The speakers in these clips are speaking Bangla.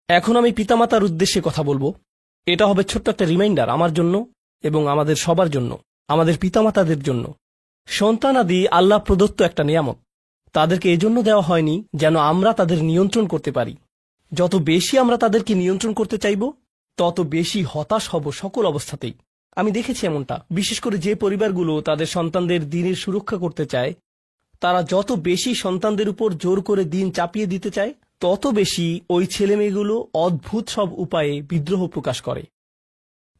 এখন আমি পিতামাতার উদ্দেশ্যে কথা বলবো। এটা হবে ছোট্ট একটা রিমাইন্ডার আমার জন্য এবং আমাদের সবার জন্য, আমাদের পিতামাতাদের জন্য। সন্তানাদি আল্লাহ প্রদত্ত একটা নিয়ামত। তাদেরকে এজন্য দেওয়া হয়নি যেন আমরা তাদের নিয়ন্ত্রণ করতে পারি। যত বেশি আমরা তাদেরকে নিয়ন্ত্রণ করতে চাইব, তত বেশি হতাশ হব সকল অবস্থাতেই। আমি দেখেছি এমনটা, বিশেষ করে যে পরিবারগুলো তাদের সন্তানদের দ্বীনের সুরক্ষা করতে চায়, তারা যত বেশি সন্তানদের উপর জোর করে দ্বীন চাপিয়ে দিতে চায়, তত বেশি ওই ছেলেমেয়েগুলো অদ্ভুত সব উপায়ে বিদ্রোহ প্রকাশ করে।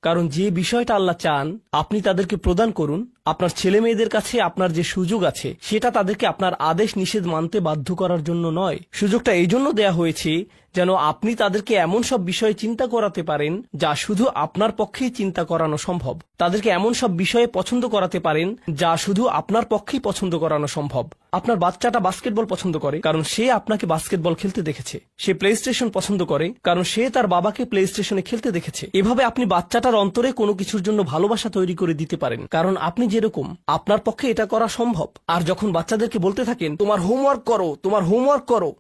কারণ যে বিষয়টা আল্লাহ চান আপনি তাদেরকে প্রদান করুন, আপনার ছেলে মেয়েদের কাছে আপনার যে সুযোগ আছে সেটা তাদেরকে আপনার আদেশ নিষেধ মানতে বাধ্য করার জন্য নয়। সুযোগটা এই জন্য দেয়া হয়েছে যেন আপনি তাদেরকে এমন সব বিষয়ে চিন্তা করাতে পারেন যা শুধু আপনার পক্ষেই চিন্তা করানো সম্ভব। তাদেরকে এমন সব বিষয়ে পছন্দ করাতে পারেন যা শুধু আপনার পক্ষেই পছন্দ করানো সম্ভব। আপনার বাচ্চাটা বাস্কেটবল পছন্দ করে কারণ সে আপনাকে বাস্কেটবল খেলতে দেখেছে। সে প্লে স্টেশন পছন্দ করে কারণ সে তার বাবাকে প্লে স্টেশনে খেলতে দেখেছে। এভাবে আপনি বাচ্চাটার অন্তরে কোনো কিছুর জন্য ভালোবাসা তৈরি করে দিতে পারেন, কারণ আপনি যেরকম আপনার পক্ষে এটা করা সম্ভব। আর যখন বাচ্চাদেরকে বলতে থাকেন তোমার হোমওয়ার্ক করো, তোমার হোমওয়ার্ক করো,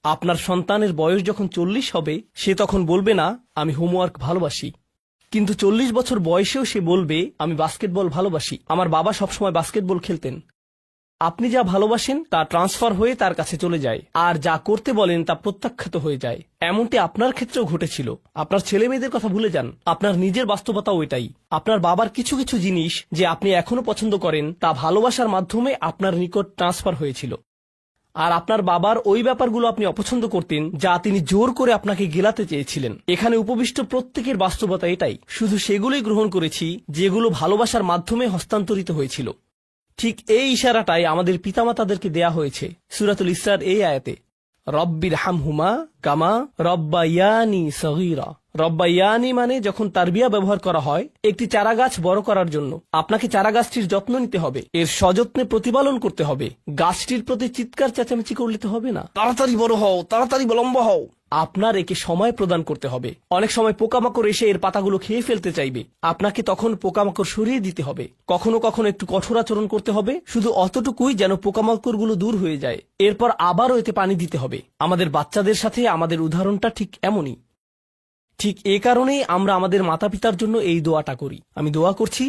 আপনার সন্তানের বয়স যখন 40 হবে সে তখন বলবে না আমি হোমওয়ার্ক ভালোবাসি, কিন্তু 40 বছর বয়সেও সে বলবে আমি বাস্কেটবল ভালোবাসি, আমার বাবা সবসময় বাস্কেটবল খেলতেন। আপনি যা ভালোবাসেন তা ট্রান্সফার হয়ে তার কাছে চলে যায়, আর যা করতে বলেন তা প্রত্যাখ্যাত হয়ে যায়। এমনটি আপনার ক্ষেত্রেও ঘটেছিল। আপনার ছেলে মেয়েদের কথা ভুলে যান, আপনার নিজের বাস্তবতা ওইটাই। আপনার বাবার কিছু কিছু জিনিস যে আপনি এখনো পছন্দ করেন তা ভালোবাসার মাধ্যমে আপনার নিকট ট্রান্সফার হয়েছিল, আর আপনার বাবার ওই ব্যাপারগুলো আপনি অপছন্দ করতেন যা তিনি জোর করে আপনাকে গেলাতে চেয়েছিলেন। এখানে উপবিষ্ট প্রত্যেকের বাস্তবতা এটাই, শুধু সেগুলোই গ্রহণ করেছি যেগুলো ভালোবাসার মাধ্যমে হস্তান্তরিত হয়েছিল। ঠিক এই ইশারাটাই আমাদের পিতামাতাদেরকে দেয়া হয়েছে সূরাতুল ইসরার এই আয়াতে, রব্বির হামহুমা কামা রব্বায়ানি সগীরা। রব্বায়ানি মানে যখন তারবিয়া ব্যবহার করা হয় একটি চারাগাছ বড় করার জন্য, আপনাকে চারাগাছটির যত্ন নিতে হবে, এর সযত্নে প্রতিপালন করতে হবে। গাছটির প্রতি চিৎকার চেঁচামেচি করলে তো হবে না, তাড়াতাড়ি বড় হও, তাড়াতাড়ি লম্বা হও। আপনার একে সময় প্রদান করতে হবে। অনেক সময় পোকামাকড় এসে এর পাতাগুলো খেয়ে ফেলতে চাইবে, আপনাকে তখন পোকামাকড় সরিয়ে দিতে হবে। কখনো কখনো একটু কঠোর আচরণ করতে হবে, শুধু অতটুকুই যেন পোকামাকড়গুলো দূর হয়ে যায়। এরপর আবারও এতে পানি দিতে হবে। আমাদের বাচ্চাদের সাথে আমাদের উদাহরণটা ঠিক এমনই। ঠিক এ কারণেই আমরা আমাদের মাতা পিতার জন্য এই দোয়াটা করি। আমি দোয়া করছি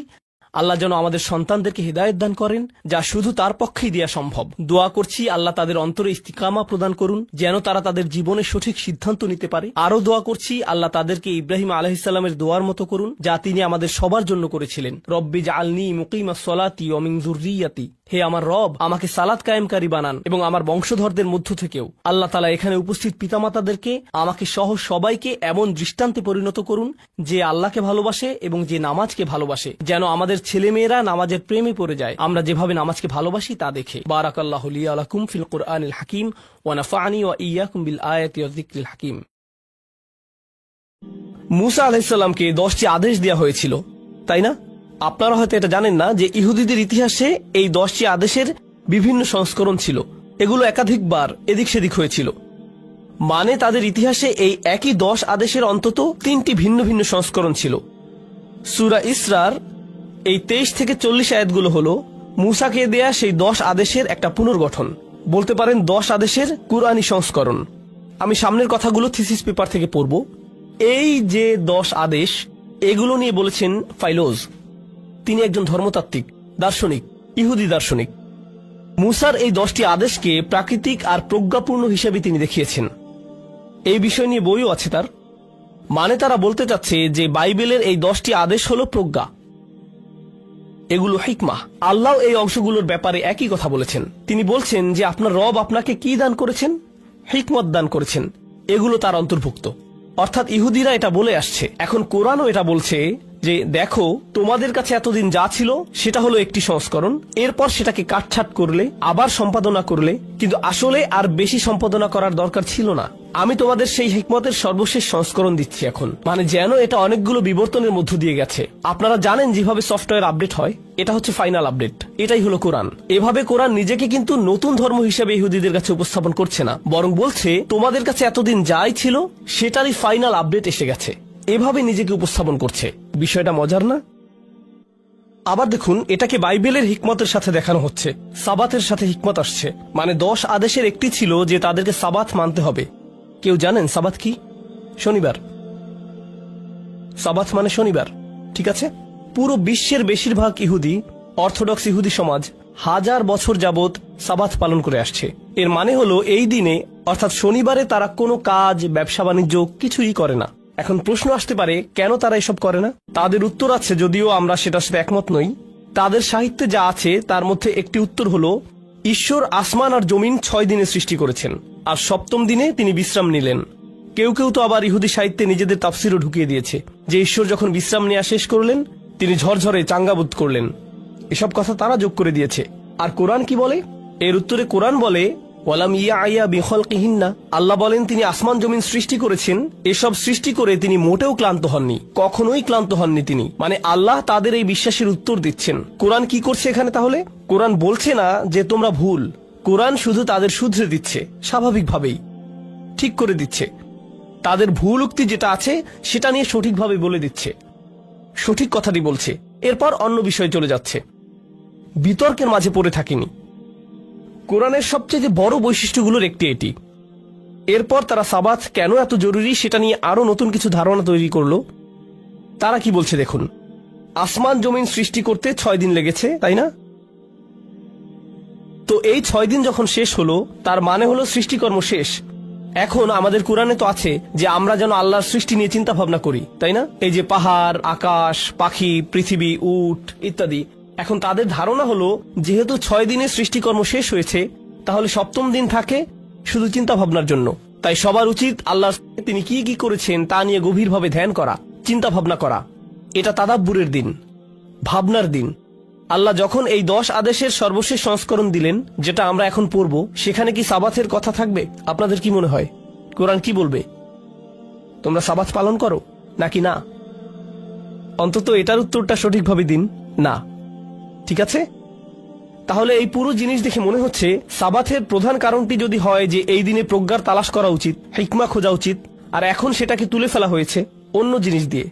আল্লাহ যেন আমাদের সন্তানদেরকে হিদায়াত দান করেন, যা শুধু তার পক্ষেই দেয়া সম্ভব। দোয়া করছি আল্লাহ তাদের অন্তরে ইস্তিকামা প্রদান করুন, যেন তারা তাদের জীবনে সঠিক সিদ্ধান্ত নিতে পারে। আরও দোয়া করছি আল্লাহ তাদেরকে ইব্রাহিম আলাইহিস সালামের দোয়ার মতো করুন, যা তিনি আমাদের সবার জন্য করেছিলেন, রব্বি জাআলনি মুকিমাস সলাতি ওয়া মিন যুররিয়াতি। হে আমার রব, আমাকে সালাত কায়েমকারী বানান এবং আমার বংশধরদের মধ্য থেকেও। আল্লাহ তাআলা এখানে উপস্থিত পিতামাতাদেরকে, আমাকে সহ সবাইকে এমন দৃষ্টান্তে পরিণত করুন যে আল্লাহকে ভালোবাসে এবং যে নামাজকে ভালোবাসে, যেন আমাদের ছেলেমেয়েরা নামাজের প্রেমে পড়ে যায় আমরা যেভাবে নামাজকে ভালোবাসি তা দেখে। বারাকাল্লাহু লি ওয়া লাকুম ফিল কুরআনিল হাকিম ওয়া নাফা'নি ওয়া ইয়্যাকুম বিল আয়াতি ওয়াজ যিকরিল হাকিম। মুসা আলাইহিস সালামকে 10টি আদেশ দেওয়া হয়েছিল, তাই না? আপনারা হয়তো এটা জানেন না যে ইহুদিদের ইতিহাসে এই 10টি আদেশের বিভিন্ন সংস্করণ ছিল। এগুলো একাধিকবার এদিক সেদিক হয়েছিল, মানে তাদের ইতিহাসে এই একই 10 আদেশের অন্তত 3টি ভিন্ন ভিন্ন সংস্করণ ছিল। সূরা ইসরার এই 23 থেকে 40 আয়াতগুলো হলো মুসাকে দেয়া সেই 10 আদেশের একটা পুনর্গঠন, বলতে পারেন 10 আদেশের কুরআনী সংস্করণ। আমি সামনের কথাগুলো থিসিস পেপার থেকে পড়ব। এই যে 10 আদেশ, এগুলো নিয়ে বলেছেন ফাইলোজ। তিনি একজন ধর্মতাত্ত্বিক, দার্শনিক, ইহুদি দার্শনিক। মুসার এই 10টি আদেশকে প্রাকৃতিক আর প্রজ্ঞাপূর্ণ হিসেবে তিনি দেখিয়েছেন। এই বিষয় নিয়ে বইও আছে তার। মানে তারা বলতে চাচ্ছে যে বাইবেলের এই 10টি আদেশ হলো প্রজ্ঞা, এগুলো হিকমা। আল্লাহ এই অংশগুলোর ব্যাপারে একই কথা বলেছেন। তিনি বলছেন যে আপনার রব আপনাকে কি দান করেছেন? হিকমত দান করেছেন। এগুলো তার অন্তর্ভুক্ত। অর্থাৎ ইহুদিরা এটা বলে আসছে, এখন কোরআনও এটা বলছে যে দেখো তোমাদের কাছে এতদিন যা ছিল সেটা হলো একটি সংস্করণ, এরপর সেটাকে কাটছাট করলে, আবার সম্পাদনা করলে, কিন্তু আসলে আর বেশি সম্পাদনা করার দরকার ছিল না। আমি তোমাদের সেই হিকমতের সর্বশেষ সংস্করণ দিচ্ছি এখন, মানে যেন এটা অনেকগুলো বিবর্তনের মধ্য দিয়ে গেছে। আপনারা জানেন যেভাবে সফটওয়্যার আপডেট হয়, এটা হচ্ছে ফাইনাল আপডেট। এটাই হলো কোরআন। এভাবে কোরআন নিজেকে কিন্তু নতুন ধর্ম হিসেবে ইহুদিদের কাছে উপস্থাপন করছে না, বরং বলছে তোমাদের কাছে এতদিন যাই ছিল সেটারই ফাইনাল আপডেট এসে গেছে। এভাবে নিজেকে উপস্থাপন করছে। বিষয়টা মজার না? আবার দেখুন, এটাকে বাইবেলের হিকমতের সাথে দেখানো হচ্ছে। সাবাতের সাথে হিকমত আসছে। মানে 10 আদেশের একটি ছিল যে তাদেরকে সাবাত মানতে হবে। কেউ জানেন সাবাত কি? শনিবার। সাবাত মানে শনিবার, ঠিক আছে? পুরো বিশ্বের বেশিরভাগ ইহুদি, অর্থোডক্স ইহুদি সমাজ হাজার বছর যাবৎ সাবাত পালন করে আসছে। এর মানে হলো এই দিনে অর্থাৎ শনিবারে তারা কোনো কাজ, ব্যবসা বাণিজ্য কিছুই করে না। এখন প্রশ্ন আসতে পারে কেন তারা এসব করে না? তাদের উত্তর আছে, যদিও আমরা সেটার সাথে একমত নই। তাদের সাহিত্যে যা আছে তার মধ্যে একটি উত্তর হলো ঈশ্বর আসমান আর জমিন 6 দিনে সৃষ্টি করেছেন আর 7ম দিনে তিনি বিশ্রাম নিলেন। কেউ কেউ তো আবার ইহুদি সাহিত্যে নিজেদের তাফসিরও ঢুকিয়ে দিয়েছে যে ঈশ্বর যখন বিশ্রাম নেওয়া শেষ করলেন তিনি ঝরঝরে চাঙ্গাবোধ করলেন। এসব কথা তারা যোগ করে দিয়েছে। আর কোরআন কি বলে? এর উত্তরে কোরআন বলে ওয়ালাম ইয়া বিখলকিহিন্না, আল্লাহ বলেন তিনি আসমান জমিন সৃষ্টি করেছেন, এসব সৃষ্টি করে তিনি মোটেও ক্লান্ত হননি, কখনোই ক্লান্ত হননি তিনি। মানে আল্লাহ তাদের এই বিশ্বাসের উত্তর দিচ্ছেন। কোরআন কি করছে এখানে তাহলে? কোরআন বলছে না যে তোমরা ভুল, কোরআন শুধু তাদের শুধরে দিচ্ছে, স্বাভাবিকভাবেই ঠিক করে দিচ্ছে। তাদের ভুল উক্তি যেটা আছে সেটা নিয়ে সঠিকভাবে বলে দিচ্ছে, সঠিক কথাটি বলছে। এরপর অন্য বিষয়ে চলে যাচ্ছে, বিতর্কের মাঝে পড়ে থাকেনি। কোরআনের সবচেয়ে বড় বৈশিষ্ট্যগুলোর একটি এটি। এরপর তারা সাবাত কেন এত জরুরি সেটা নিয়ে আরো নতুন কিছু ধারণা তৈরি করলো। তারা কি বলছে দেখুন, আসমান জমিন সৃষ্টি করতে 6 দিন লেগেছে, তাই না? তো এই 6 দিন যখন শেষ হলো তার মানে হলো সৃষ্টিকর্ম শেষ। এখন আমাদের কোরআনে তো আছে যে আমরা যেন আল্লাহর সৃষ্টি নিয়ে চিন্তা ভাবনা করি, তাই না? এই যে পাহাড়, আকাশ, পাখি, পৃথিবী, উট ইত্যাদি। এখন তাদের ধারণা হলো যেহেতু 6 দিনে সৃষ্টিকর্ম শেষ হয়েছে তাহলে 7ম দিন থাকে শুধু চিন্তা ভাবনার জন্য। তাই সবার উচিত আল্লাহ তিনি কি কি করেছেন তা নিয়ে গভীরভাবে ধ্যান করা, চিন্তা ভাবনা করা। এটা তাদাব্বুরের দিন, ভাবনার দিন। আল্লাহ যখন এই 10 আদেশের সর্বশেষ সংস্করণ দিলেন, যেটা আমরা এখন পড়ব, সেখানে কি সাবাতের কথা থাকবে? আপনাদের কি মনে হয় কোরআন কি বলবে? তোমরা সাবাত পালন করো নাকি না? অন্তত এটার উত্তরটা সঠিকভাবে দিন, না। ঠিক আছে? তাহলে এই পুরো জিনিস দেখে মনে হচ্ছে সাবাতের প্রধান কারণটি যদি হয় যে এই দিনে প্রজ্ঞার তালাশ করা উচিত, হিকমা খোঁজা উচিত, আর এখন সেটাকে তুলে ফেলা হয়েছে অন্য জিনিস দিয়ে।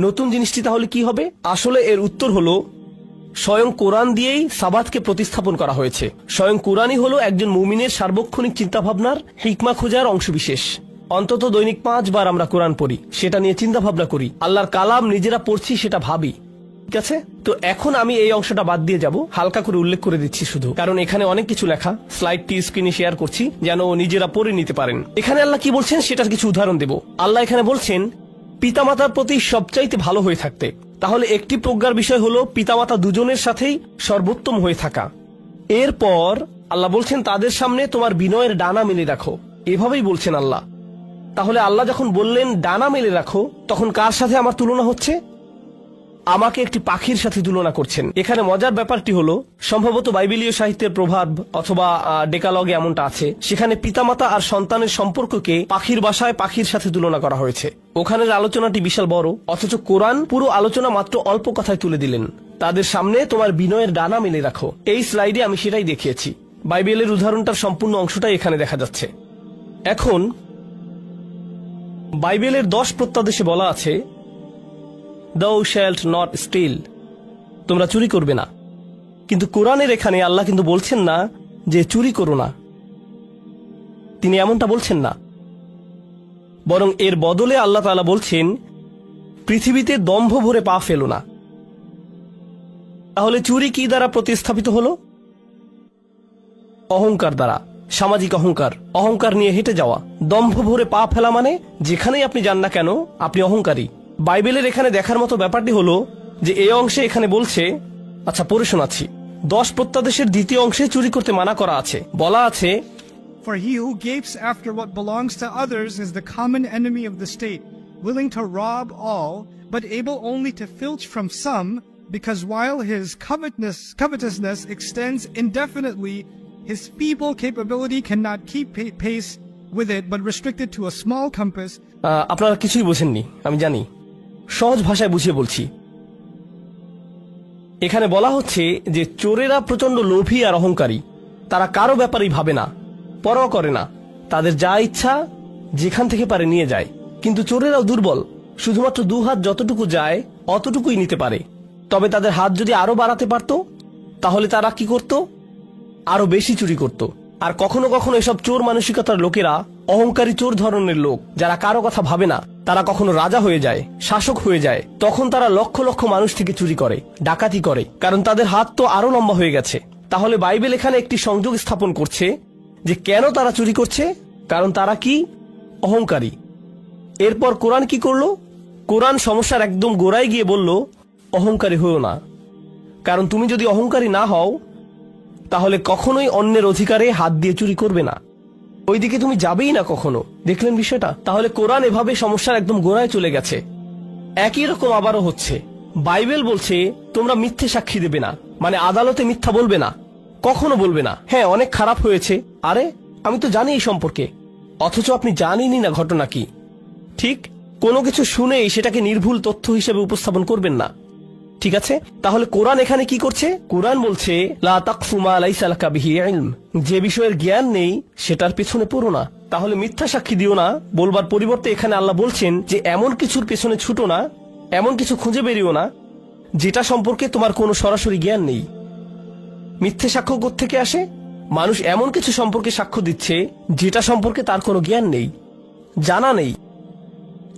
নতুন জিনিসটি তাহলে কি হবে? আসলে এর উত্তর হলো স্বয়ং কোরআন দিয়েই সাবাতকে প্রতিস্থাপন করা হয়েছে। স্বয়ং কোরআনই হলো একজন মুমিনের সার্বক্ষণিক চিন্তাভাবনার, হিকমা খোঁজার অংশবিশেষ। অন্তত দৈনিক 5 বার আমরা কোরআন পড়ি, সেটা নিয়ে চিন্তা ভাবনা করি, আল্লাহর কালাম নিজেরা পড়ছি সেটা ভাবি। ঠিক আছে? তো এখন আমি এই অংশটা বাদ দিয়ে যাব, হালকা করে উল্লেখ করে দিচ্ছি শুধু, কারণ এখানে অনেক কিছু লেখা। স্লাইডটি স্ক্রিনে শেয়ার করছি যেন নিজেরা পড়ে নিতে পারেন। এখানে আল্লাহ কি বলছেন সেটার কিছু উদাহরণ দেব। আল্লাহ এখানে বলছেন পিতামাতার প্রতি সবচাইতে ভালো হয়ে থাকতে। তাহলে একটি প্রজ্ঞার বিষয় হলো পিতামাতা দুজনের সাথেই সর্বোত্তম হয়ে থাকা। এরপর আল্লাহ বলছেন তাদের সামনে তোমার বিনয়ের ডানা মেলে রাখো, এভাবেই বলছেন আল্লাহ। তাহলে আল্লাহ যখন বললেন ডানা মেলে রাখো, তখন কার সাথে আমার তুলনা হচ্ছে? আমাকে একটি পাখির সাথে তুলনা করছেন। এখানে মজার ব্যাপারটি হলো সম্ভবত বাইবেলীয় সাহিত্যের প্রভাব অথবা ডেকালগে এমনটা আছে, সেখানে পিতামাতা আর সন্তানের সম্পর্ককে পাখির বাসায় পাখির সাথে তুলনা করা হয়েছে। ওখানের আলোচনাটি বিশাল বড়, অথচ কোরআন পুরো আলোচনা মাত্র অল্প কথায় তুলে দিলেন। তাদের সামনে তোমার বিনয়ের ডানা মেলে রাখো। এই স্লাইডে আমি সেটাই দেখিয়েছি। বাইবেলের উদাহরণটার সম্পূর্ণ অংশটাই এখানে দেখা যাচ্ছে। এখন বাইবেলের 10 প্রত্যাদেশে বলা আছে Thou shalt not steal, তোমরা চুরি করবে না। কিন্তু কোরআনের এখানে আল্লাহ কিন্তু বলছেন না যে চুরি করো না, তিনি এমনটা বলছেন না। বরং এর বদলে আল্লাহ তাআলা বলছেন পৃথিবীতে দম্ভ ভরে পা ফেলো না। তাহলে চুরি কি দ্বারা প্রতিস্থাপিত হলো? অহংকার দ্বারা, সামাজিক অহংকার, অহংকার নিয়ে হেঁটে যাওয়া। দম্ভ ভরে পা ফেলা মানে যেখানেই আপনি যান না কেন আপনি অহংকারী। বাইবেলের এখানে দেখার মতো ব্যাপারটি হলো যে এই অংশে এখানে বলছে, আচ্ছা পড়ে শোনাচ্ছি, 10 প্রত্যাদেশের দ্বিতীয় অংশে চুরি করতে মানা করা আছে। বলা আছে, For he who gapes after what belongs to others is the common enemy of the state, willing to rob all, but able only to filch from some, because while his covetousness extends indefinitely, his feeble capability cannot keep pace with it, but restricted to a small compass. আপনারা কিছুই বোঝেননি, আমি জানি, সহজ ভাষায় বুঝিয়ে বলছি। এখানে বলা হচ্ছে যে চোরেরা প্রচন্ড লোভী আর অহংকারী। তারা কারো ব্যাপারেই ভাবে না, পরোয়া করে না, তাদের যা ইচ্ছা যেখান থেকে পারে নিয়ে যায়। কিন্তু চোরেরাও দুর্বল, শুধুমাত্র 2 হাত যতটুকু যায় অতটুকুই নিতে পারে। তবে তাদের হাত যদি আরো বাড়াতে পারত তাহলে তারা কি করত? আরো বেশি চুরি করত। আর কখনো কখনো এসব চোর মানসিকতার লোকেরা অহংকারী চোর ধরনের লোক, যারা কারো কথা ভাবে না, তারা কখনো রাজা হয়ে যায়, শাসক হয়ে যায়, তখন তারা লক্ষ লক্ষ মানুষ থেকে চুরি করে, ডাকাতি করে, কারণ তাদের হাত তো আরো লম্বা হয়ে গেছে। তাহলে বাইবেল এখানে একটি সংযোগ স্থাপন করছে যে কেন তারা চুরি করছে, কারণ তারা কি? অহংকারী। এরপর কোরআন কি করলো? কোরআন সমস্যার একদম গোড়ায় গিয়ে বলল, অহংকারী হও না। কারণ তুমি যদি অহংকারী না হও, তাহলে কখনোই অন্যের অধিকারে হাত দিয়ে চুরি করবে না, ওইদিকে তুমি যাবেই না কখনো। দেখলেন বিষয়টা? তাহলে কোরআন এভাবে সমস্যার একদম গোড়ায় চলে গেছে। একই রকম আবারও হচ্ছে। বাইবেল বলছে তোমরা মিথ্যে সাক্ষী দেবে না, মানে আদালতে মিথ্যা বলবে না, কখনো বলবে না। হ্যাঁ, অনেক খারাপ হয়েছে, আরে আমি তো জানি এই সম্পর্কে, অথচ আপনি জানেনই না ঘটনা কি। ঠিক কোনো কিছু শুনেই সেটাকে নির্ভুল তথ্য হিসেবে উপস্থাপন করবেন না, ঠিক আছে? তাহলে কোরআন এখানে কি করছে? কোরআন বলছে লা তাকফু মা লাইসা লাকা বিহি ইলম, যে বিষয়ের জ্ঞান নেই সেটার পেছনে পড়ো না। তাহলে মিথ্যা সাক্ষী দিও না বলবার পরিবর্তে এখানে আল্লাহ বলছেন যে এমন কিছুর পেছনে ছুটো না, এমন কিছু খুঁজে বেরিও না যেটা সম্পর্কে তোমার কোনো সরাসরি জ্ঞান নেই। মিথ্যে সাক্ষ্য কোত্থেকে আসে? মানুষ এমন কিছু সম্পর্কে সাক্ষ্য দিচ্ছে যেটা সম্পর্কে তার কোনো জ্ঞান নেই, জানা নেই।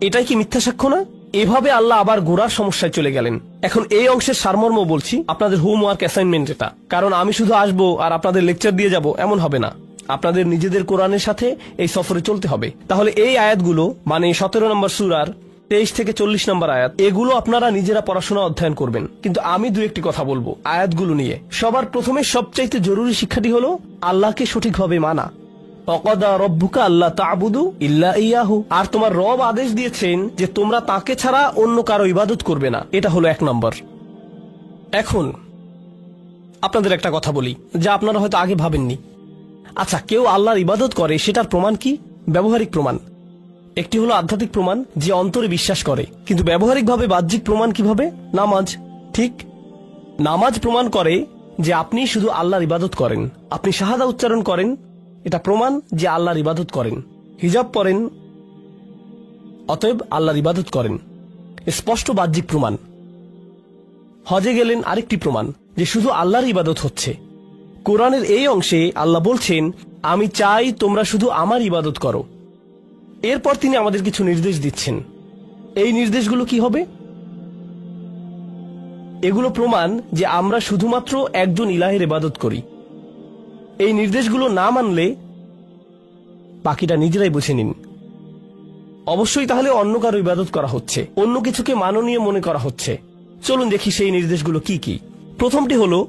এটাই কি মিথ্যা সাক্ষ্য না? এভাবে আল্লাহ আবার গোড়ার সমস্যায় চলে গেলেন। এখন এই অংশের সারমর্ম বলছি, আপনাদের হোমওয়ার্ক অ্যাসাইনমেন্ট এটা। কারণ আমি শুধু আসবো আর আপনাদের লেকচার দিয়ে যাব এমন হবে না, আপনাদের নিজেদের কোরআনের সাথে এই সফরে চলতে হবে। তাহলে এই আয়াতগুলো, মানে 17 নম্বর সূরার 23 থেকে 40 নম্বর আয়াত, এগুলো আপনারা নিজেরা পড়াশোনা অধ্যয়ন করবেন। কিন্তু আমি দু একটি কথা বলবো আয়াতগুলো নিয়ে। সবার প্রথমে সবচাইতে জরুরি শিক্ষাটি হলো আল্লাহকে সঠিকভাবে মানা। ওয়াকাদা রব্বুকা আল্লা তা'বুদু ইল্লা ইয়াহু, আর তোমার রব আদেশ দিয়েছেন যে তোমরা তাকে ছাড়া অন্য কারো ইবাদত করবে না। এটা হলো 1 নম্বর। এখন আপনাদের একটা কথা বলি যা আপনারা হয়তো আগে ভাবেননি। আচ্ছা, কেউ আল্লাহর ইবাদত করে, সেটার প্রমাণ কি? ব্যবহারিক প্রমাণ। একটি হলো আধ্যাত্মিক প্রমাণ, যে অন্তরে বিশ্বাস করে। কিন্তু ব্যবহারিকভাবে বাহ্যিক প্রমাণ কিভাবে? নামাজ। ঠিক, নামাজ প্রমাণ করে যে আপনি শুধু আল্লাহর ইবাদত করেন। আপনি শাহাদা উচ্চারণ করেন, এটা প্রমাণ যে আল্লাহর ইবাদত করেন। হিজাব পরেন, অতএব আল্লাহর ইবাদত করেন, স্পষ্ট বাহ্যিক প্রমাণ। হজে গেলেন, আরেকটি প্রমাণ যে শুধু আল্লাহর ইবাদত হচ্ছে। কোরআনের এই অংশে আল্লাহ বলছেন আমি চাই তোমরা শুধু আমার ইবাদত করো। এরপর তিনি আমাদের কিছু নির্দেশ দিচ্ছেন। এই নির্দেশগুলো কি হবে? এগুলো প্রমাণ যে আমরা শুধুমাত্র একজন ইলাহের ইবাদত করি। এই নির্দেশগুলো না মানলে বাকিটা নিজেরাই বুঝে নিন। অবশ্যই তাহলে অন্য কারো ইবাদত করা হচ্ছে, অন্য কিছুকে মাননীয় মনে করা হচ্ছে। চলুন দেখি সেই নির্দেশগুলো কি কি। প্রথমটি হলো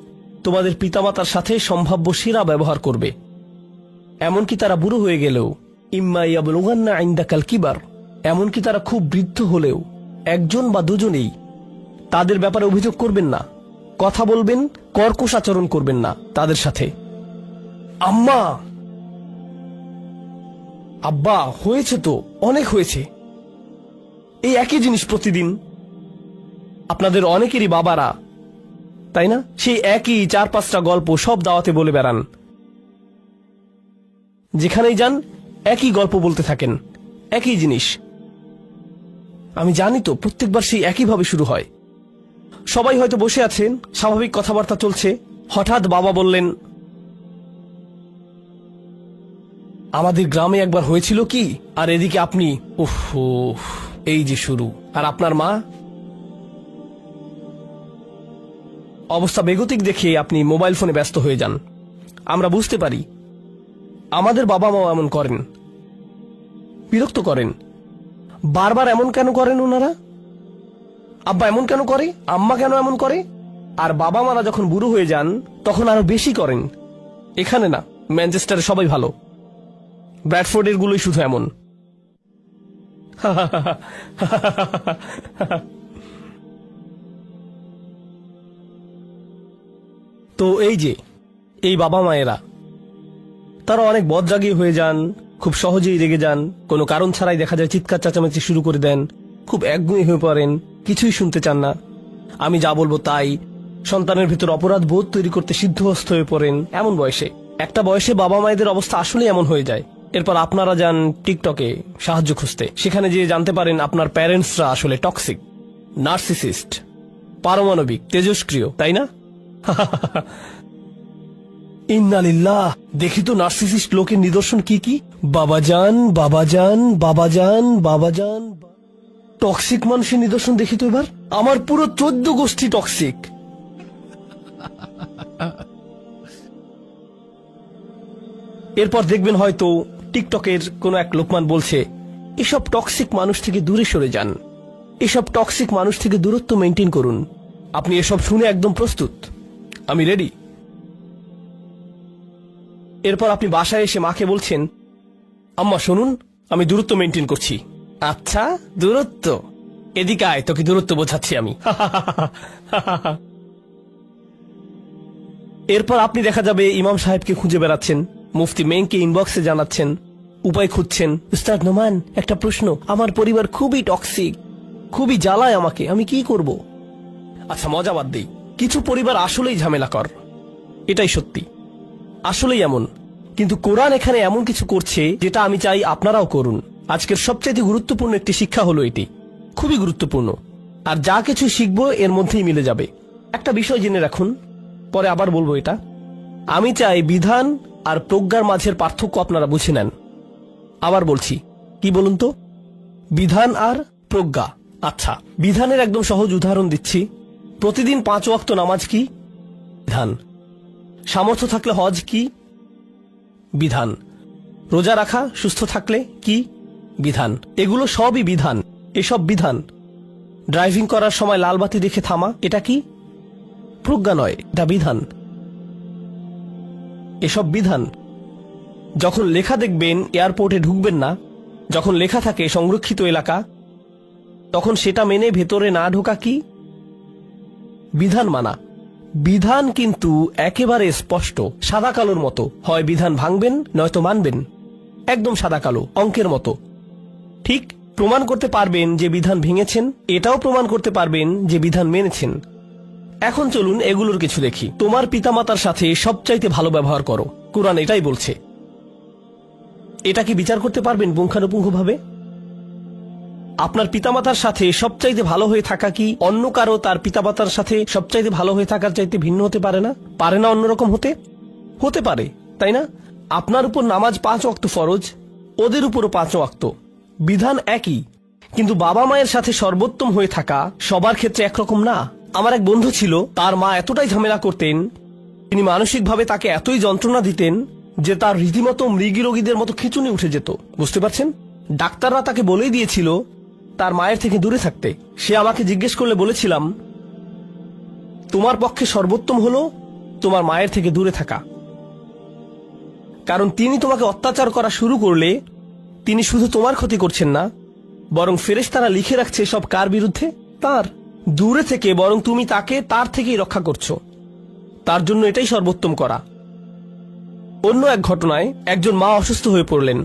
তোমাদের পিতামাতার সাথে সম্ভাব্য সেরা ব্যবহার করবে, এমনকি তারা বুড়ো হয়ে গেলেও। ইম্মা ইয়াবলুগান্না ইনদাকাল কিবার, এমনকি তারা খুব বৃদ্ধ হলেও, একজন বা দুজনেই। তাদের ব্যাপারে অভিযোগ করবেন না, কথা বলবেন, কর্কশ আচরণ করবেন না তাদের সাথে। আম্মা, আব্বা, হয়েছে তো, অনেক হয়েছে, এই একই জিনিস প্রতিদিন। আপনাদের অনেকেরই বাবারা, তাই না, সেই একই 4-5টা গল্প সব দাওয়াতে বলে বেড়ান। যেখানেই যান একই গল্প বলতে থাকেন, একই জিনিস। আমি জানি তো, প্রত্যেকবার সেই একইভাবে শুরু হয়। সবাই হয়তো বসে আছেন, স্বাভাবিক কথাবার্তা চলছে, হঠাৎ বাবা বললেন আমাদের গ্রামে একবার হয়েছিল কি, আর এদিকে আপনি উফ, এই যে শুরু। আর আপনার মা, অবস্থা বেগতিক দেখে আপনি মোবাইল ফোনে ব্যস্ত হয়ে যান। আমরা বুঝতে পারি আমাদের বাবা মাও এমন করেন, বিরক্ত করেন। বারবার এমন কেন করেন ওনারা? আব্বা এমন কেন করে, আম্মা কেন এমন করে? আর বাবা মারা যখন বুড়ো হয়ে যান তখন আরো বেশি করেন। এখানে না, ম্যানচেস্টারে সবাই ভালো, ব্র্যাডফোর্ডের গুলোই শুধু এমন। তো এই যে এই বাবা মায়েরা, তারা অনেক বদরাগী হয়ে যান, খুব সহজেই রেগে যান, কোনো কারণ ছাড়াই দেখা যায় চিৎকার চেঁচামেচি শুরু করে দেন, খুব একগুঁয়ে হয়ে পড়েন, কিছুই শুনতে চান না, আমি যা বলবো তাই। সন্তানের ভিতর অপরাধ বোধ তৈরি করতে সিদ্ধহস্ত হয়ে পড়েন। এমন বয়সে, একটা বয়সে বাবা মায়েদের অবস্থা আসলে এমন হয়ে যায়। এরপর আপনারা যান টিকটকে সাহায্য খুঁজতে, সেখানে যে জানতে পারেন আপনার প্যারেন্টসরা আসলে টক্সিক, নার্সিসিস্ট, পারমাণবিক, তেজস্ক্রিয়, তাই না? ইন্নালিল্লাহ। দেখি তো নার্সিসিস্ট লোকের নিদর্শন কি কি। বাবাজান বাবাজান বাবাজান বাবাজান। টক্সিক মানুষের নিদর্শন দেখি তো এবার। আমার পুরো 14 গোষ্ঠী টক্সিক। এরপর দেখবেন হয়তো টিকটকের কোন এক লোকমান বলছে, এসব টক্সিক মানুষ থেকে দূরে সরে যান, এসব টক্সিক মানুষ থেকে দূরত্ব মেনটেন করুন। আপনি এসব শুনে একদম প্রস্তুত? আমি রেডি। এরপর আপনি বাসায় এসে মাকে বলছেন, আম্মা শুনুন, আমি দূরত্ব মেনটেন করছি। আচ্ছা দূরত্ব, এদিকে আয়, তোকে দূরত্ব বোঝাচ্ছি আমি। এরপর আপনি দেখা যাবে ইমাম সাহেবকে খুঁজে বেড়াচ্ছেন, মুফতি মেইনকে ইনবক্সে জানাচ্ছেন, উপায় খুঁজছেন। উস্তাদ নোমান, একটা প্রশ্ন, আমার পরিবার খুবই টক্সিক, খুবই জ্বালায় আমাকে, আমি কি করব? আচ্ছা মজা বাদ দেই, কিছু পরিবার আসলেই ঝামেলাকর, এটাই সত্যি, আসলেই এমন। কিন্তু কোরআন এখানে এমন কিছু করছে যেটা আমি চাই আপনারাও করুন। আজকের সবচেয়ে গুরুত্বপূর্ণ একটি শিক্ষা হলো এটি, খুবই গুরুত্বপূর্ণ, আর যা কিছু শিখবো এর মধ্যেই মিলে যাবে। একটা বিষয় জেনে রাখুন, পরে আবার বলবো এটা। আমি চাই বিধান আর প্রজ্ঞার মাঝের পার্থক্য আপনারা বুঝে নেন। আবার বলছি, কি বলুন তো? বিধান আর প্রজ্ঞা। আচ্ছা, বিধানের একদম সহজ উদাহরণ দিচ্ছি। প্রতিদিন 5 ওয়াক্ত নামাজ কি? বিধান। সামর্থ্য থাকলে হজ কি? বিধান। রোজা রাখা সুস্থ থাকলে কি? বিধান। এগুলো সবই বিধান, এসব বিধান। ড্রাইভিং করার সময় লাল বাতি দেখে থামা, এটা কি? প্রজ্ঞা নয়, এটা বিধান। এসব বিধান। যখন লেখা দেখবেন এয়ারপোর্টে ঢুকবেন না, যখন লেখা থাকে সংরক্ষিত এলাকা, তখন সেটা মেনে ভেতরে না ঢোকা কি? বিধান মানা। বিধান কিন্তু একেবারে স্পষ্ট, সাদা কালোর মতো, হয় বিধান ভাঙবেন নয়তো মানবেন, একদম সাদা কালো, অঙ্কের মতো। ঠিক প্রমাণ করতে পারবেন যে বিধান ভেঙেছেন, এটাও প্রমাণ করতে পারবেন যে বিধান মেনেছেন। এখন চলুন এগুলোর কিছু দেখি। তোমার পিতামাতার সাথে সবচাইতে ভালো ব্যবহার করো, কুরআন এটাই বলছে। এটা কি বিচার করতে পারবেন পুঙ্খানুপুঙ্খভাবে? আপনার পিতামাতার সাথে সবচাইতে ভালো হয়ে থাকা কি অন্য কারো তার পিতামাতার সাথে সবচাইতে ভালো হয়ে থাকার চাইতে ভিন্ন হতে পারে না? পারে না অন্যরকম হতে? হতে পারে, তাই না? আপনার উপর নামাজ 5 ওয়াক্ত ফরজ, ওদের উপরও 5 ওয়াক্ত, বিধান একই, কিন্তু বাবা মায়ের সাথে সর্বোত্তম হয়ে থাকা সবার ক্ষেত্রে একরকম না। আমার এক বন্ধু ছিল, তার মা এতটাই ঝামেলা করতেন, তিনি মানসিকভাবে তাকে এতই যন্ত্রণা দিতেন যে তার রীতিমতো মৃগী রোগীদের মতো খিঁচুনি উঠে যেত। বুঝতে পারছেন? ডাক্তাররা তাকে বলেই দিয়েছিল তার মায়ের থেকে দূরে থাকতে। সে আমাকে জিজ্ঞেস করলে বলেছিলাম, তোমার পক্ষে সর্বোত্তম হলো তোমার মায়ের থেকে দূরে থাকা, কারণ তিনি তোমাকে অত্যাচার করা শুরু করলে তিনি শুধু তোমার ক্ষতি করছেন না, বরং ফেরেশতারা লিখে রাখছে সব কার বিরুদ্ধে? তার। দূরে থেকে বরং তুমি তাকে তার থেকেই রক্ষা করছো, তার জন্য এটাই সর্বোত্তম করা। অন্য এক ঘটনায় একজন মা অসুস্থ হয়ে পড়লেন,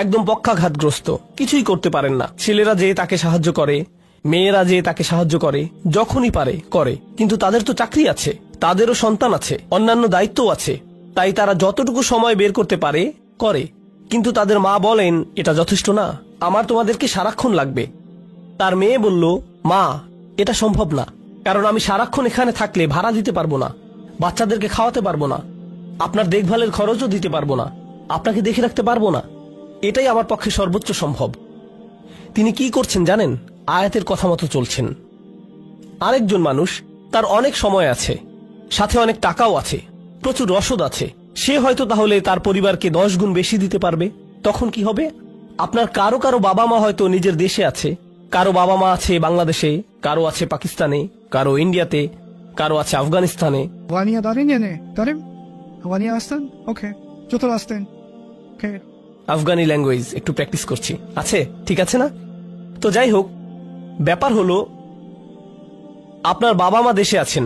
একদম পক্ষাঘাতগ্রস্ত, কিছুই করতে পারেন না। ছেলেরা যেয়ে তাকে সাহায্য করে, মেয়েরা যেয়ে তাকে সাহায্য করে, যখনই পারে করে, কিন্তু তাদের তো চাকরি আছে, তাদেরও সন্তান আছে, অন্যান্য দায়িত্বও আছে, তাই তারা যতটুকু সময় বের করতে পারে করে। কিন্তু তাদের মা বলেন, এটা যথেষ্ট না, আমার তোমাদেরকে সারাক্ষণ লাগবে। তার মেয়ে বলল, মা এটা সম্ভব না, কারণ আমি সারাক্ষণ এখানে থাকলে ভাড়া দিতে পারবো না, বাচ্চাদেরকে খাওয়াতে পারবো না, আপনার দেখভালের খরচও দিতে পারবো না, আপনাকে দেখে রাখতে পারবো না, এটাই আমার পক্ষে সর্বোচ্চ সম্ভব। তিনি কি করছেন জানেন? আয়াতের কথা মতো চলছেন। আরেকজন মানুষ, তার অনেক সময় আছে, সাথে অনেক টাকাও আছে, প্রচুর রসদ আছে, সে হয়তো তাহলে তার পরিবারকে 10 গুণ বেশি দিতে পারবে। তখন কি হবে? আপনার কারো কারো বাবা মা হয়তো নিজের দেশে আছে, কারো বাবা মা আছে বাংলাদেশে, কারো আছে পাকিস্তানে, কারো ইন্ডিয়াতে, কারো আছে আফগানিস্তানে। Wania darin yine. Darim? Wania aslan? Okay. Jotor aslan. Okay. Afghani language একটু প্র্যাকটিস করছি, আছে, ঠিক আছে না? তো যাই হোক, ব্যাপার হলো আপনার বাবা মা দেশে আছেন,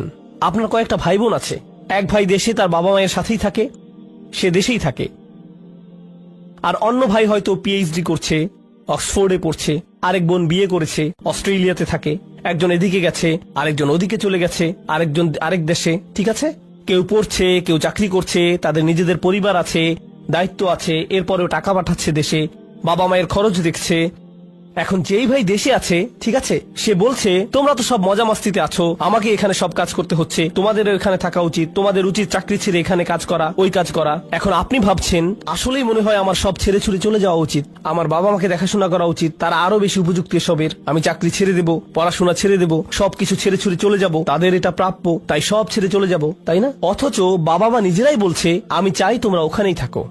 আপনার কয়েকটা ভাই বোন আছে, এক ভাই দেশে তার বাবা মায়ের সাথেই থাকে, সে দেশেই থাকে, আর অন্য ভাই হয়তো পিএইচডি করছে, অক্সফোর্ডে পড়ছে, আরেক বোন বিয়ে করেছে, অস্ট্রেলিয়াতে থাকে, একজন এদিকে গেছে, আরেকজন ওদিকে চলে গেছে, আরেকজন আরেক দেশে, ঠিক আছে? কেউ পড়ছে, কেউ চাকরি করছে, তাদের নিজেদের পরিবার আছে, দায়িত্ব আছে, এরপরেও টাকা পাঠাচ্ছে দেশে, বাবা মায়ের খরচ দেখছে, এখন যেই ভাই দেশে আছে, ঠিক আছে, সে বলছে তোমরা তো সব মজা মাস্তিতে আছো, আমাকে এখানে সব কাজ করতে হচ্ছে, তোমাদের এখানে থাকা উচিত, তোমাদের উচিত চাকরি ছেড়ে এখানে কাজ করা, ওই কাজ করা। এখন আপনি ভাবছেন আসলেই মনে হয় আমার সব ছেড়ে ছুড়ে চলে যাওয়া উচিত, আমার বাবা মাকে দেখাশোনা করা উচিত, তারা আরো বেশি উপযুক্ত এসবের, আমি চাকরি ছেড়ে দেব, পড়াশোনা ছেড়ে দেব, সবকিছু ছেড়ে ছুড়ে চলে যাব, তাদের এটা প্রাপ্য, তাই সব ছেড়ে চলে যাব, তাই না? অথচ বাবা মা নিজেরাই বলছে আমি চাই তোমরা ওখানেই থাকো,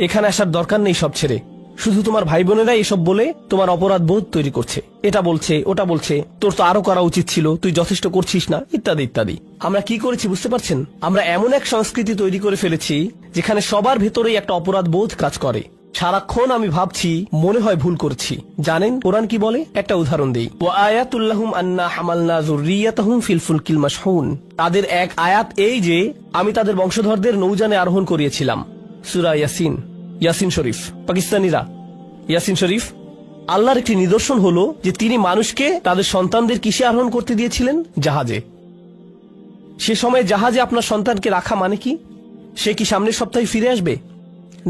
এখানে আসার দরকার নেই সব ছেড়ে। শুধু তোমার ভাই বোনেরা এসব বলে তোমার অপরাধ বোধ তৈরি করছে, এটা বলছে ওটা বলছে, তোর তো আরো করা উচিত ছিল, তুই যথেষ্ট করছিস না, ইত্যাদি ইত্যাদি। আমরা কি করেছি বুঝতে পারছেন? আমরা এমন এক সংস্কৃতি তৈরি করে ফেলেছি যেখানে সবার ভেতরেই একটা অপরাধ বোধ কাজ করে। সারাক্ষণ আমি ভাবছি মনে হয় ভুল করছি। জানেন কোরআন কি বলে? একটা উদাহরণ দেই। ওয়া আয়াতুল্লাহুম আন্না হামালনা যুররিয়াতাহুম ফিল ফুলকিল মাশহুন। তাদের এক আয়াত এই যে আমি তাদের বংশধরদের নৌযানে আরোহণ করিয়েছিলাম। সূরা ইয়াসিন, ইয়াসিন শরীফ। পাকিস্তানিরা ইয়াসিন শরীফ। আল্লাহর একটি নিদর্শন হলো যে তিনি মানুষকে তাদের সন্তানদের কিসে আরোহণ করতে দিয়েছিলেন? জাহাজে। সে সময় জাহাজে আপনার সন্তানকে রাখা মানে কি? সে কি সামনের সপ্তাহে ফিরে আসবে?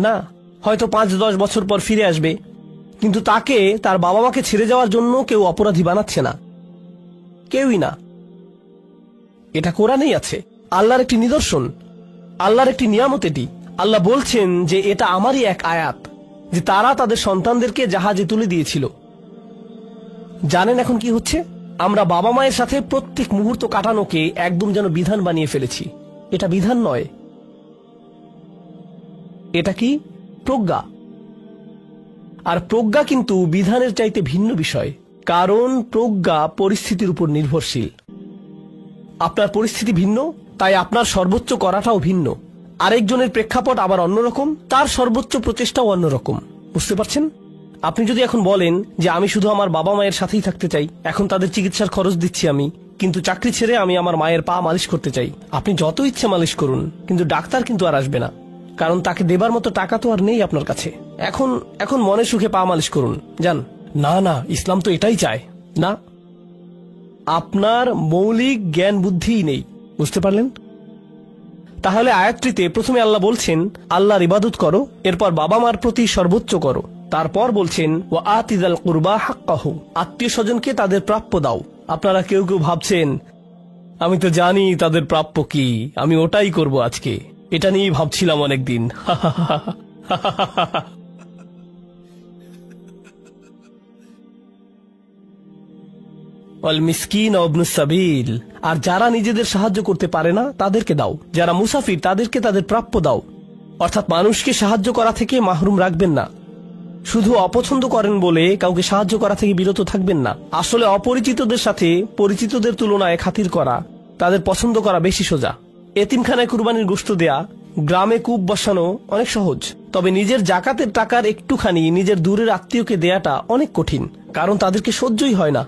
না, হয়তো 5-10 বছর পর ফিরে আসবে, কিন্তু তাকে তার বাবা মাকে ছেড়ে যাওয়ার জন্য কেউ অপরাধী বানাচ্ছে না, কেউই না। এটা কোরআনেই আছে, আল্লাহর একটি নিদর্শন, আল্লাহর একটি নিয়ামত। এটি আল্লাহ বলছেন যে এটা আমারই এক আয়াত যে তারা তাদের সন্তানদেরকে জাহাজে তুলে দিয়েছিল। জানেন এখন কি হচ্ছে? আমরা বাবা মায়ের সাথে প্রত্যেক মুহূর্ত কাটানোকে একদম যেন বিধান বানিয়ে ফেলেছি। এটা বিধান নয়, এটা কি? প্রজ্ঞা। আর প্রজ্ঞা কিন্তু বিধানের চাইতে ভিন্ন বিষয়, কারণ প্রজ্ঞা পরিস্থিতির উপর নির্ভরশীল। আপনার পরিস্থিতি ভিন্ন, তাই আপনার সর্বোচ্চ করাটাও ভিন্ন। আরেকজনের প্রেক্ষাপট আবার অন্যরকম, তার সর্বোচ্চ প্রচেষ্টাও অন্যরকম। বুঝতে পারছেন? আপনি যদি এখন বলেন যে আমি শুধু আমার বাবা মায়ের সাথেই থাকতে চাই, এখন তাদের চিকিৎসার খরচ দিচ্ছি আমি, কিন্তু চাকরি ছেড়ে আমি আমার মায়ের পা মালিশ করতে চাই, আপনি যত ইচ্ছে মালিশ করুন, কিন্তু ডাক্তার কিন্তু আর আসবে না, কারণ তাকে দেবার মতো টাকা তো আর নেই আপনার কাছে। এখন মনে সুখে পা মালিশ করুন, যান। না না, ইসলাম তো এটাই চায় না। আপনার মৌলিক জ্ঞান বুদ্ধিই নেই। বুঝতে পারলেন? তাহলে আয়াতটিতে প্রথমে আল্লাহ বলছেন আল্লাহর ইবাদত করো, এরপর বাবা মার প্রতি সর্বোচ্চ করো, তারপর বলছেন ওয়া আতিযাল কুরবা হাক্কাহু, আত্মীয় স্বজনকে তাদের প্রাপ্য দাও। আপনারা কেউ কেউ ভাবছেন আমি তো জানি তাদের প্রাপ্য কি, আমি ওটাই করব আজকে, এটা নিয়েই ভাবছিলাম অনেকদিন। আর যারা নিজেদের সাহায্য করতে পারে না তাদেরকে দাও, যারা মুসাফির তাদেরকে তাদের প্রাপ্য দাও। অর্থাৎ মানুষকে সাহায্য করা থেকে মাহরুম রাখবেন না। শুধু অপছন্দ করেন বলে কাউকে সাহায্য করা থেকে বিরত থাকবেন না। আসলে অপরিচিতদের সাথে পরিচিতদের তুলনায় খাতির করা, তাদের পছন্দ করা বেশি সোজা। এতিমখানায় কুরবানির গোশত দেয়া, গ্রামে কূপ বসানো অনেক সহজ, তবে নিজের জাকাতের টাকার একটুখানি নিজের দূরের আত্মীয়কে দেয়াটা অনেক কঠিন, কারণ তাদেরকে সহ্যই হয় না,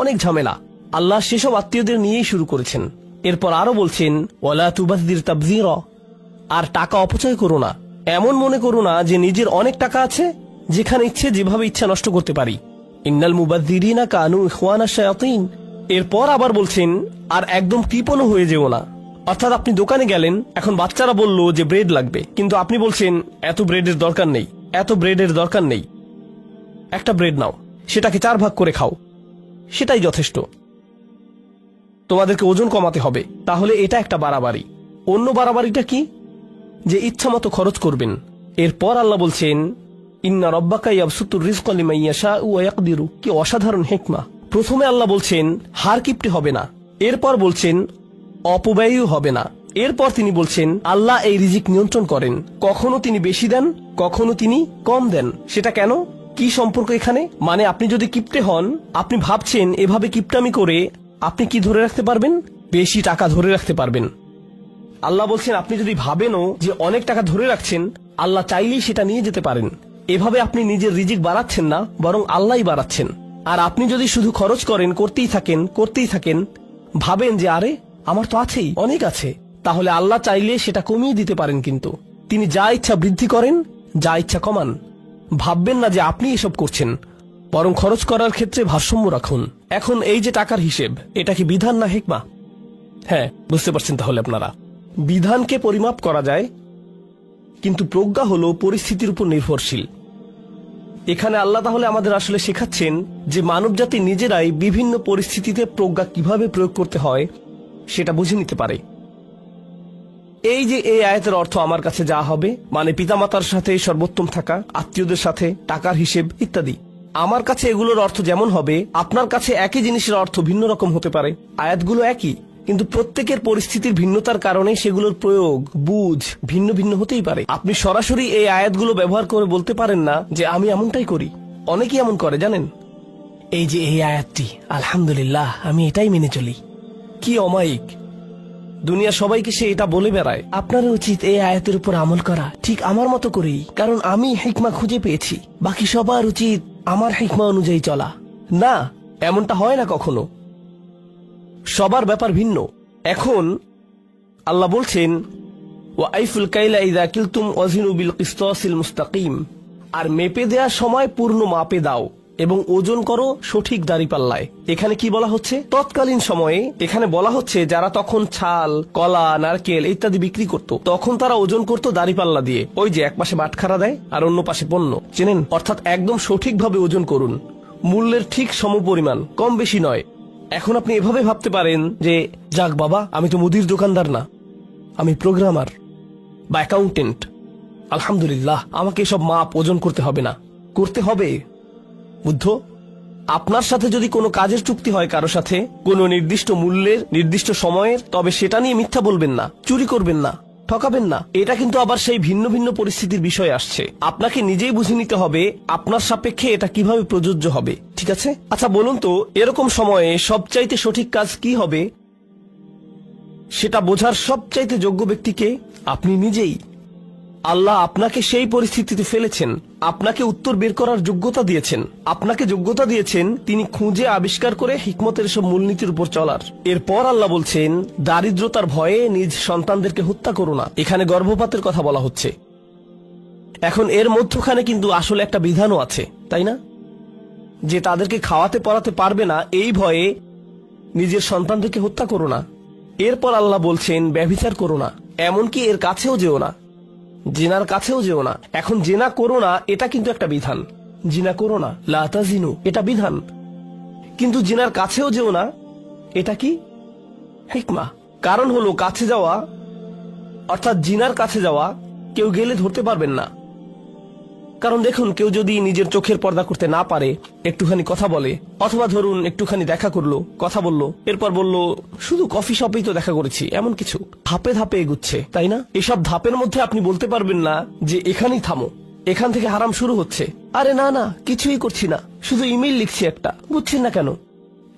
অনেক ঝামেলা। আল্লাহ সেসব আত্মীয়দের নিয়েই শুরু করেছেন। এরপর আরো বলছেন ওয়ালা তুবাযযির তাবযীরা, আর টাকা অপচয় করো না। এমন মনে করো না যে নিজের অনেক টাকা আছে, যেখানে ইচ্ছে যেভাবে ইচ্ছা নষ্ট করতে পারি। ইন্নাল মুবাযযিরিনা কানু ইখওয়ানাশ শায়াতিন। এরপর আবার বলছেন আর একদম কৃপণ হয়ে যেও না। অর্থাৎ আপনি দোকানে গেলেন, এখন বাচ্চারা বলল যে ব্রেড লাগবে, কিন্তু আপনি বলছেন এত ব্রেডের দরকার নেই, এত ব্রেডের দরকার নেই, একটা ব্রেড নাও, সেটাকে 4 ভাগ করে খাও, সেটাই যথেষ্ট, তোমাদেরকে ওজন কমাতে হবে। তাহলে এটা একটা বাড়াবাড়ি। অন্য বাড়াবাড়িটা কি? যে ইচ্ছা মতো খরচ করবেন। এরপর আল্লাহ বলছেন ইন্না রাব্বাকা ইয়াবসুতুর রিজকা লিমান ইয়াশাউ ওয়া ইয়াকদিরু। কি অসাধারণ হিকমা! প্রথমে আল্লাহ বলছেন হার কিপটে হবে না, এরপর বলছেন অপব্যয়ও হবে না, এরপর তিনি বলছেন আল্লাহ এই রিজিক নিয়ন্ত্রণ করেন, কখনো তিনি বেশি দেন, কখনো তিনি কম দেন। সেটা কেন? কি সম্পর্ক এখানে? মানে আপনি যদি কিপটে হন, আপনি ভাবছেন এভাবে কিপটামি করে আপনি কি ধরে রাখতে পারবেন? বেশি টাকা ধরে রাখতে পারবেন। আল্লাহ বলছেন আপনি যদি ভাবেনও যে অনেক টাকা ধরে রাখছেন, আল্লাহ চাইলেই সেটা নিয়ে যেতে পারেন। এভাবে আপনি নিজের রিজিক বাড়াচ্ছেন না, বরং আল্লাহই বাড়াচ্ছেন। আর আপনি যদি শুধু খরচ করেন, করতেই থাকেন, ভাবেন যে আরে আমার তো আছেই, অনেক আছে, তাহলে আল্লাহ চাইলে সেটা কমিয়ে দিতে পারেন। কিন্তু তিনি যা ইচ্ছা বৃদ্ধি করেন, যা ইচ্ছা কমান। ভাববেন না যে আপনি এসব করছেন, বরং খরচ করার ক্ষেত্রে ভারসাম্য রাখুন। এখন এই যে টাকার হিসেব, এটা কি বিধান না হিকমা? হ্যাঁ, বুঝতে পারছেন তাহলে আপনারা। বিধানকে পরিমাপ করা যায়, কিন্তু প্রজ্ঞা হলো পরিস্থিতির উপর নির্ভরশীল। এখানে আল্লাহ তাহলে আমাদের আসলে শেখাচ্ছেন যে মানবজাতি নিজেরাই বিভিন্ন পরিস্থিতিতে প্রজ্ঞা কিভাবে প্রয়োগ করতে হয় সেটা বুঝে নিতে পারে। এই যে এই আয়াতের অর্থ আমার কাছে যা হবে, মানে পিতামাতার সাথে সর্বোত্তম থাকা, আত্মীয়দের সাথে টাকার হিসেব ইত্যাদি, আমার কাছে এগুলোর অর্থ যেমন হবে, আপনার কাছে একই জিনিসের অর্থ ভিন্ন রকম হতে পারে। আয়াতগুলো একই, কিন্তু প্রত্যেকের পরিস্থিতির ভিন্নতার কারণে সেগুলোর প্রয়োগ, বুঝ ভিন্ন ভিন্ন হতেই পারে। আপনি সরাসরি এই আয়াতগুলো ব্যবহার করে বলতে পারেন না যে আমি এমনটাই করি। অনেকেই এমন করে জানেন, এই যে এই আয়াতটি, আলহামদুলিল্লাহ আমি এটাই মেনে চলি। কি অমায়িক! দুনিয়া সবাইকে সে এটা বলে বেড়ায়। আপনার উচিত এই আয়াতের উপর আমল করা ঠিক আমার মতো করেই, কারণ আমি হিকমা খুঁজে পেয়েছি। বাকি সবার উচিত আমার হিকমা অনুযায়ী চলা। না, এমনটা হয় না কখনো। সবার ব্যাপার ভিন্ন। এখন আল্লাহ বলছেন, ওয়াইফুল কাইলা ইযা কিলতুম ওয়াজিনু বিল কিসতাসিল মুস্তাকিম, আর মেপে দেওয়ার সময় পূর্ণ মাপে দাও এবং ওজন করো সঠিক দাঁড়িপাল্লায়। এখানে কি বলা হচ্ছে? তৎকালীন সময়ে এখানে বলা হচ্ছে যারা তখন ছাল, কলা, নারকেল ইত্যাদি বিক্রি করত, তখন তারা ওজন করত দাঁড়িপাল্লা দিয়ে। ওই যে এক পাশে বাটখারা দেয় আর অন্য পাশে পণ্য, চেনেন? অর্থাৎ একদম সঠিকভাবে ওজন করুন, মূল্যের ঠিক সমপরিমাণ, কম বেশি নয়। এখন আপনি এভাবে ভাবতে পারেন যে যাক বাবা, আমি তো মুদির দোকানদার না, আমি প্রোগ্রামার বা অ্যাকাউন্টেন্ট, আলহামদুলিল্লাহ আমাকে এসব মাপ ওজন করতে হবে না। করতে হবে। বুদ্ধ, আপনার সাথে যদি কোনো কাজের চুক্তি হয় কারো সাথে, কোনো নির্দিষ্ট মূল্যের, নির্দিষ্ট সময়ের, তবে সেটা নিয়ে মিথ্যা বলবেন না, চুরি করবেন না, ঠকাবেন না। এটা কিন্তু আবার সেই ভিন্ন ভিন্ন পরিস্থিতির বিষয় আসছে। আপনাকে নিজেই বুঝে নিতে হবে আপনার সাপেক্ষে এটা কিভাবে প্রযোজ্য হবে। ঠিক আছে? আচ্ছা বলুন তো, এরকম সময়ে সবচাইতে সঠিক কাজ কি হবে সেটা বোঝার সবচাইতে যোগ্য ব্যক্তিকে আপনি নিজেই। আল্লাহ আপনাকে সেই পরিস্থিতিতে ফেলেছেন, আপনাকে উত্তর বের করার যোগ্যতা দিয়েছেন, আপনাকে যোগ্যতা দিয়েছেন তিনি খুঁজে আবিষ্কার করে হিকমতের সব মূলনীতির উপর চলার। এরপর আল্লাহ বলছেন, দারিদ্রতার ভয়ে নিজ সন্তানদেরকে হত্যা করো না। এখানে গর্ভপাতের কথা বলা হচ্ছে। এখন এর মধ্যখানে কিন্তু আসলে একটা বিধানও আছে, তাই না? যে তাদেরকে খাওয়াতে পড়াতে পারবে না এই ভয়ে নিজের সন্তানদেরকে হত্যা করো না। এরপর আল্লাহ বলছেন, ব্যভিচার করো না, এমনকি এর কাছেও যেও না, জিনার কাছেও যেও না। এখন জিনা করো না, এটা কিন্তু একটা বিধান। জিনা করো না, লা তাজিনু, এটা বিধান। কিন্তু জিনার কাছেও যেও না, এটা কি? হিকমা। কারণ হলো কাছে যাওয়া, অর্থাৎ জিনার কাছে যাওয়া, কেউ গেলে ধরতে পারবেন না। কারণ দেখুন, কেউ যদি নিজের চোখের পর্দা করতে না পারে, একটুখানি কথা বলে, অথবা ধরুন একটুখানি দেখা করলো, কথা বললো, এরপর বলল শুধু কফি শপেই তো দেখা করেছি, এমন কিছু ধাপে ধাপে এগুচ্ছে, তাই না? এসব ধাপের মধ্যে আপনি বলতে পারবেন না যে এখানেই থামো, এখান থেকে হারাম শুরু হচ্ছে। আরে না না, কিছুই করছি না, শুধু ইমেইল লিখছি একটা, বুঝছেন না কেন?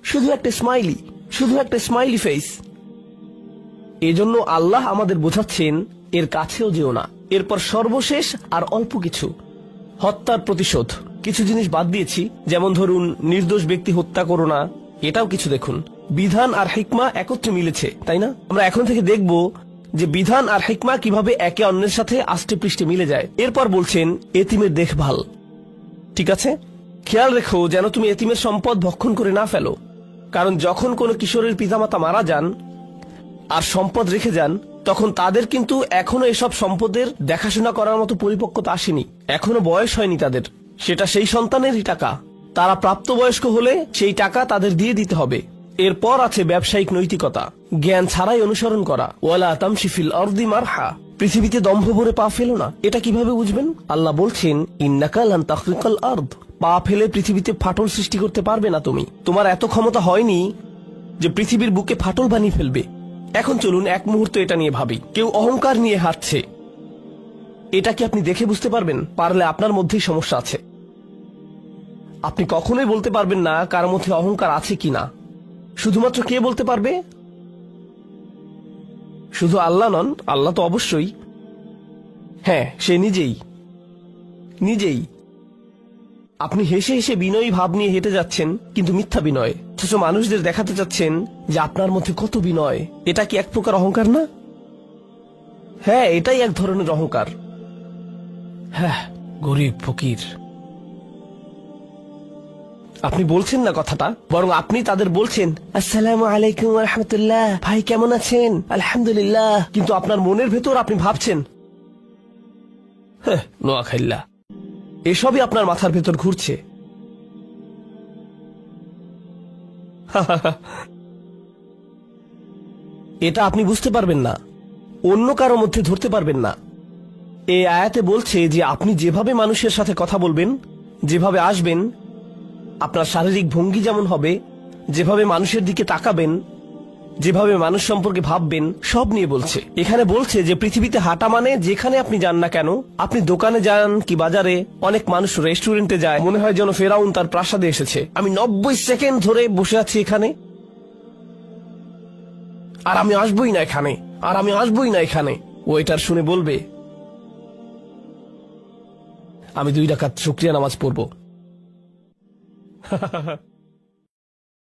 শুধু একটা স্মাইলি, শুধু একটা স্মাইলি ফেস। এজন্য আল্লাহ আমাদের বোঝাচ্ছেন এর কাছেও যেও না। এরপর সর্বশেষ আর অল্প কিছু, হত্যার প্রতিশোধ। কিছু জিনিস বাদ দিয়েছি, যেমন ধরুন নির্দোষ ব্যক্তি হত্যা করো না, এটাও কিছু। দেখুন, বিধান আর হিকমা একত্রে মিলেছে, তাই না? আমরা এখন থেকে দেখব যে বিধান আর হিকমা কিভাবে একে অন্যের সাথে আষ্টে পৃষ্ঠে মিলে যায়। এরপর বলছেন এতিমের দেখভাল। ঠিক আছে, খেয়াল রেখো যেন তুমি এতিমের সম্পদ ভক্ষণ করে না ফেলো। কারণ যখন কোনো কিশোরের পিতামাতা মারা যান আর সম্পদ রেখে যান, তখন তাদের কিন্তু এখনো এসব সম্পদের দেখাশোনা করার মতো পরিপক্কতা আসেনি, এখনো বয়স হয়নি তাদের। সেটা সেই সন্তানেরই টাকা, তারা প্রাপ্তবয়স্ক হলে সেই টাকা তাদের দিয়ে দিতে হবে। এরপর আছে ব্যবসায়িক নৈতিকতা, জ্ঞান ছাড়াই অনুসরণ করা। ওয়ালা তামশি ফিল আরদি মারহা, পৃথিবীতে দম্ভ ভরে পা ফেলো না। এটা কিভাবে বুঝবেন? আল্লাহ বলছেন, ইন্নাকা লান তাখরিকাল আরদ, পা ফেলে পৃথিবীতে ফাটল সৃষ্টি করতে পারবে না তুমি। তোমার এত ক্ষমতা হয়নি যে পৃথিবীর বুকে ফাটল বানিয়ে ফেলবে। এখন চলুন এক মুহূর্ত এটা নিয়ে ভাবি। কেউ অহংকার নিয়ে হাঁটছে, এটা কি আপনি দেখে বুঝতে পারবেন? পারলে আপনার মধ্যেই সমস্যা আছে। আপনি কখনোই বলতে পারবেন না কার মধ্যে অহংকার আছে কিনা। শুধুমাত্র কে বলতে পারবে? শুধু আল্লাহ নন, আল্লাহ তো অবশ্যই, হ্যাঁ সে নিজেই। নিজেই আপনি হেসে হেসে বিনয়ী ভাব নিয়ে হেঁটে যাচ্ছেন, কিন্তু মিথ্যা বিনয়, অথচ মানুষদের দেখাতে চাচ্ছেন যে আপনার মধ্যে কত বিনয়। এটা কি এক প্রকার অহংকার না? হ্যাঁ, এটাই এক ধরনের অহংকার। হ্যাঁ, গরিব ফকির আপনি বলছেন না কথাটা, বরং আপনি তাদের বলছেন আসসালামু আলাইকুম ওয়া রাহমাতুল্লাহ, ভাই কেমন আছেন? আলহামদুলিল্লাহ। কিন্তু আপনার মনের ভেতর আপনি ভাবছেন নোয়াখাইল্লা। এসবই আপনার মাথার ভেতর ঘুরছে। এটা আপনি বুঝতে পারবেন না, অন্য কারো মধ্যে ধরতে পারবেন না। এই আয়াতে বলছে যে আপনি যেভাবে মানুষের সাথে কথা বলবেন, যেভাবে আসবেন, আপনার শারীরিক ভঙ্গি যেমন হবে, যেভাবে মানুষের দিকে তাকাবেন, যেভাবে মানুষ সম্পর্কে ভাববেন, সব নিয়ে বলছে। এখানে বলছে যে পৃথিবীতে হাঁটা মানে যেখানে আপনি যান না কেন, আপনি দোকানে যান কি বাজারে, অনেক মানুষ রেস্টুরেন্টে যায়, মনে হয় যেন ফেরাউন তার প্রাসাদে এসেছে। আমি 90 সেকেন্ড ধরে বসে আছি এখানে, আর আমি আসবই না এখানে, আর আমি আসবই না এখানে। ওয়েটার শুনে বলবে আমি 2 রাকাত শুকরিয়া নামাজ পড়ব।